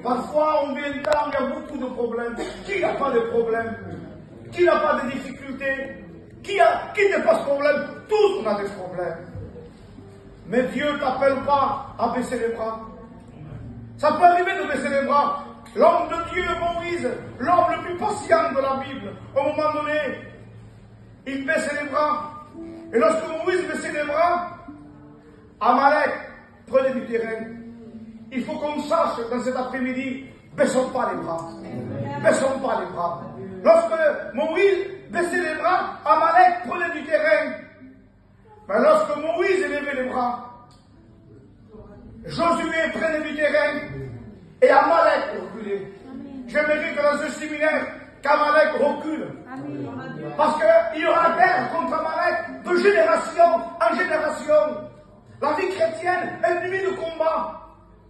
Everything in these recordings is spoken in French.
Parfois, on vit un temps où il y a beaucoup de problèmes. Qui n'a pas de problèmes? Qui n'a pas de difficultés? Qui n'a pas ce problème? Tous on a des problèmes. Mais Dieu ne t'appelle pas à baisser les bras. Ça peut arriver de baisser les bras. L'homme de Dieu, Moïse, l'homme le plus patient de la Bible, au moment donné, il baissait les bras. Et lorsque Moïse baissait les bras, Amalek prenait du terrain. Il faut qu'on sache dans cet après-midi, baissons pas les bras. Baissons pas les bras. Lorsque Moïse baissait les bras, Amalek prenait du terrain. Mais lorsque Moïse élevait les bras, Josué prenait du terrain et Amalek reculait. J'aimerais que dans ce séminaire, qu'Amalek recule. Parce qu'il y aura guerre contre Amalek de génération en génération. La vie chrétienne est une vie de combat.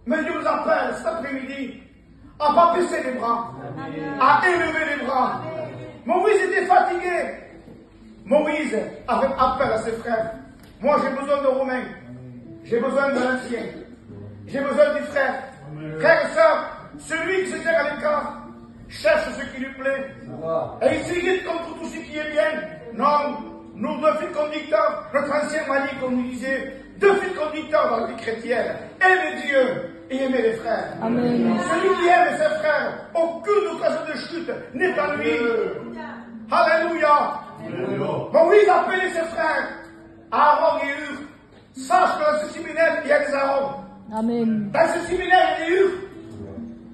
Mais Dieu nous appelle cet après-midi à ne pas baisser les bras, à élever les bras. Moïse était fatigué. Moïse avait appel à ses frères. Moi j'ai besoin de Romain. J'ai besoin de l'ancien. J'ai besoin du frère. Frère et soeur, celui qui se tient à l'écart cherche ce qui lui plaît. Et il s'irrite contre tout ce qui est bien. Non, nous deux fils conducteurs, notre ancien m'a dit, comme nous disait, deux fils conducteurs dans la vie chrétienne. Aimer Dieu et aimer les frères. Amen. Celui qui aime ses frères, aucune occasion de chute n'est en lui. Alléluia. Moïse a appelé ses frères, Aaron et Hur. Sache que dans ce séminaire, il y a des Aaron. Amen. Dans ce séminaire, il y a des Hur.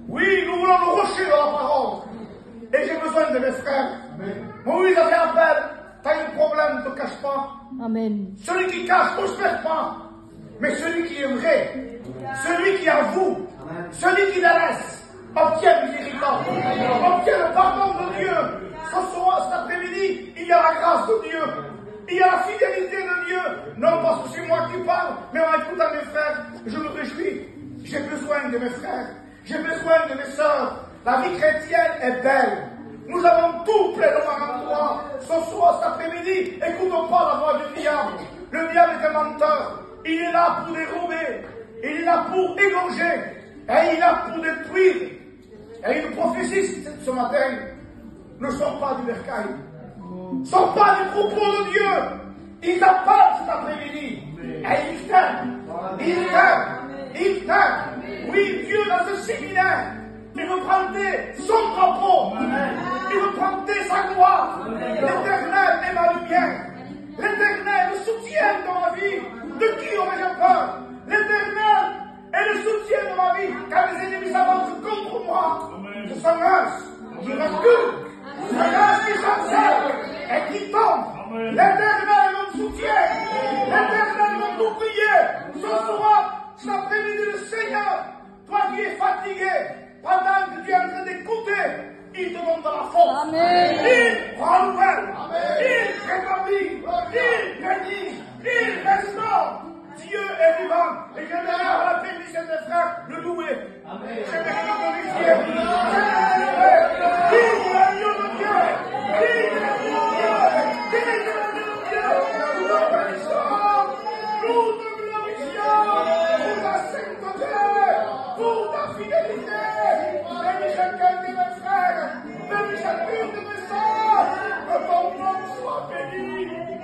Oui, nous voulons nous rocher dans la parole. Et j'ai besoin de mes frères. Amen. Moïse avait appel. T'as un problème, ne te cache pas. Amen. Celui qui cache, ne prospère pas. Mais celui qui est vrai, celui qui avoue, celui qui la laisse, obtient miséricorde, obtient le pardon de Dieu. Ce soir, cet après-midi, il y a la grâce de Dieu. Il y a la fidélité de Dieu. Non parce que c'est moi qui parle, mais en écoutant mes frères, je me réjouis. J'ai besoin de mes frères. J'ai besoin de mes sœurs. La vie chrétienne est belle. Nous avons tout pleinement en toi. Ce soir, cet après-midi, écoutons pas la voix du diable. Le diable est un menteur. Il est là pour dérober. Il est là pour égorger. Et il est là pour détruire. Et une prophétie ce matin ne sont pas du bercail. Ne sont pas des propos de Dieu. Ils appellent cet après-midi. Et ils t'aiment. Ils t'aiment. Ils t'aiment. Oui, Dieu dans ce séminaire. Il veut prendre son drapeau. Il veut prendre sa gloire. L'Éternel est ma lumière. L'Éternel le soutien dans ma vie. De qui aurais-je peur? L'Éternel est le soutien de ma vie. Quand les ennemis s'avancent contre moi, je s'engage, je recule. Je s'engage qui s'observe et qui tombe. L'Éternel est mon soutien. L'Éternel est mon bouclier. Ce soir, cet après-midi, le Seigneur, toi qui es fatigué, pendant que tu es en train d'écouter, il te donne de la force. Amen. Il renouvelle. Il rétablit. Il bénit. Il restaure. Dieu est vivant. Et je vais à la bénédiction des frères le louer. Je vais le glorifier. Je vais le louer. Vive l'agneau de Dieu. Vive l'agneau de Dieu. Vive l'agneau de Dieu. Nous te bénissons. Nous te glorifions pour ta sainteté, pour ta fidélité. Bénis chacun de mes frères. Bénis chacune de mes sœurs. Que ton nom soit béni.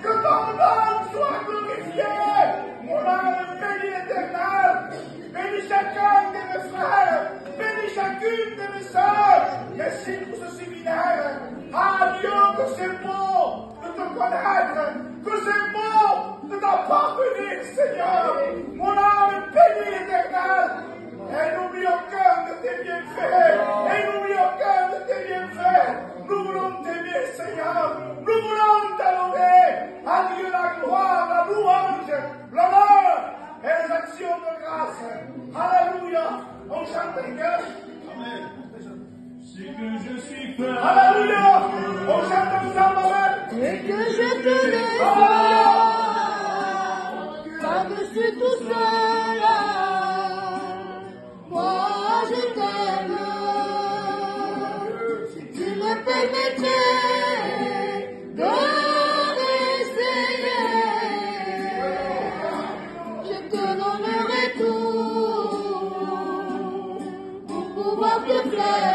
Que ton nom soit glorifié. Mon âme bénit l'Éternel. Bénis chacun de mes frères. Bénis chacune de mes sœurs. Merci pour ce séminaire. Ah Dieu, que c'est beau de te connaître. Que c'est beau de t'appartenir, Seigneur. Mon âme bénit l'Éternel. Et n'oublie aucun de tes bienfaits. Et n'oublie aucun de tes bienfaits. Nous voulons t'aimer, Seigneur. Nous voulons t'adorer. À Dieu la gloire, la louange, l'honneur et les actions de grâce. Alléluia. On chante les cœurs. Amen. C'est que je suis fait. Alléluia. On chante ensemble. Et que je te défends. Par-dessus tout cela. Moi je t'aime. Tu me permettais de l'essayer. Je te donnerai tout pour pouvoir pouvoir te plaire.